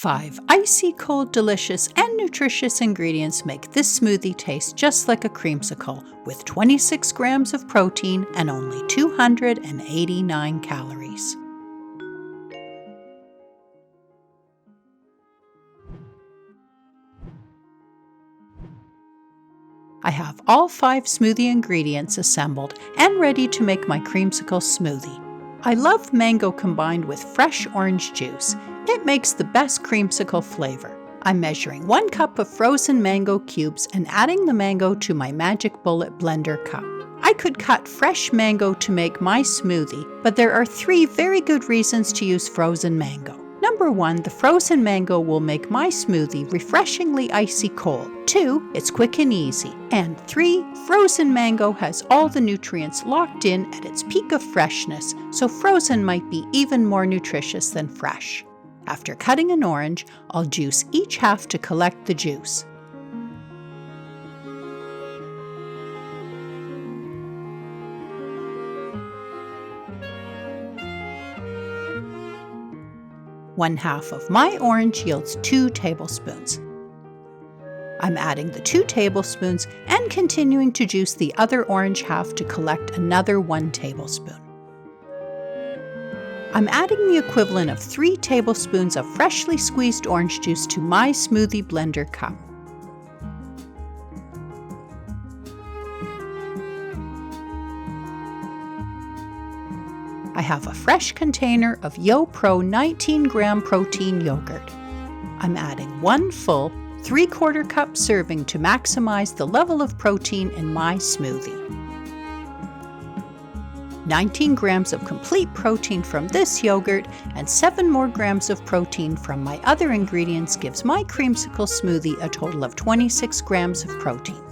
5 icy cold, delicious, and nutritious ingredients make this smoothie taste just like a creamsicle, with 26 grams of protein and only 289 calories. I have all 5 smoothie ingredients assembled and ready to make my creamsicle smoothie. I love mango combined with fresh orange juice. It makes the best creamsicle flavor. I'm measuring 1 cup of frozen mango cubes and adding the mango to my Magic Bullet blender cup. I could cut fresh mango to make my smoothie, but there are 3 very good reasons to use frozen mango. Number 1, the frozen mango will make my smoothie refreshingly icy cold. 2, it's quick and easy. And 3, frozen mango has all the nutrients locked in at its peak of freshness, so frozen might be even more nutritious than fresh. After cutting an orange, I'll juice each half to collect the juice. One half of my orange yields 2 tablespoons. I'm adding the 2 tablespoons and continuing to juice the other orange half to collect another 1 tablespoon. I'm adding the equivalent of 3 tablespoons of freshly squeezed orange juice to my smoothie blender cup. I have a fresh container of YoPro 19-gram protein yogurt. I'm adding 1 full 3/4 cup serving to maximize the level of protein in my smoothie. 19 grams of complete protein from this yogurt and 7 more grams of protein from my other ingredients gives my creamsicle smoothie a total of 26 grams of protein.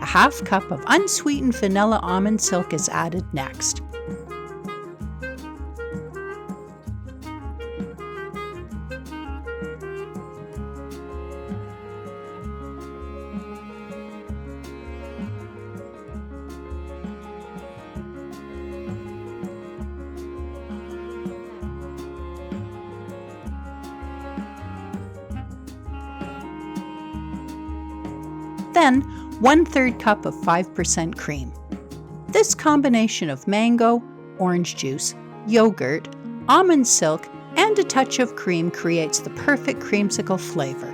A half cup of unsweetened vanilla almond silk is added next. Then, 1/3 cup of 5% cream. This combination of mango, orange juice, yogurt, almond silk, and a touch of cream creates the perfect creamsicle flavor.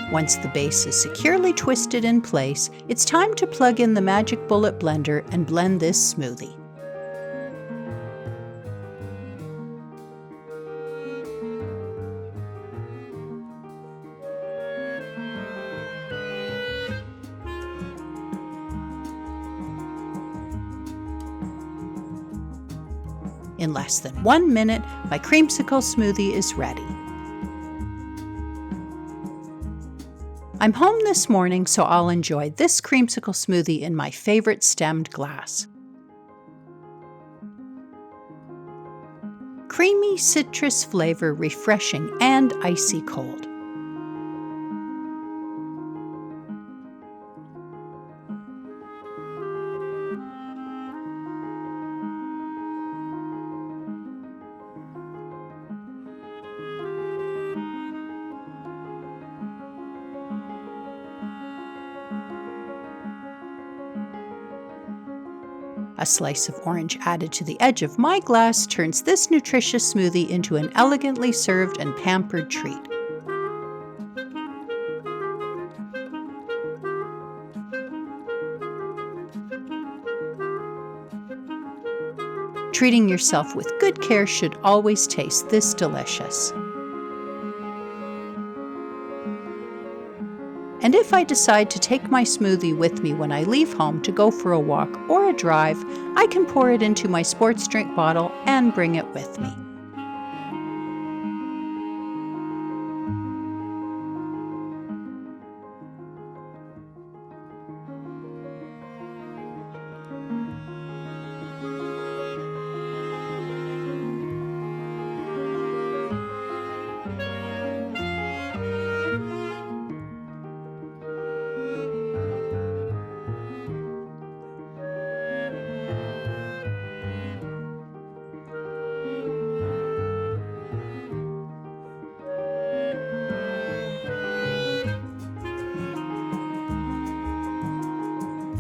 Once the base is securely twisted in place, it's time to plug in the Magic Bullet blender and blend this smoothie. In less than 1 minute, my creamsicle smoothie is ready. I'm home this morning, so I'll enjoy this creamsicle smoothie in my favorite stemmed glass. Creamy citrus flavor, refreshing and icy cold. A slice of orange added to the edge of my glass turns this nutritious smoothie into an elegantly served and pampered treat. Treating yourself with good care should always taste this delicious. And if I decide to take my smoothie with me when I leave home to go for a walk or a drive, I can pour it into my sports drink bottle and bring it with me.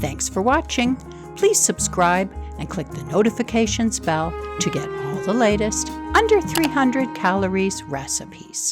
Thanks for watching. Please subscribe and click the notifications bell to get all the latest under 300 calories recipes.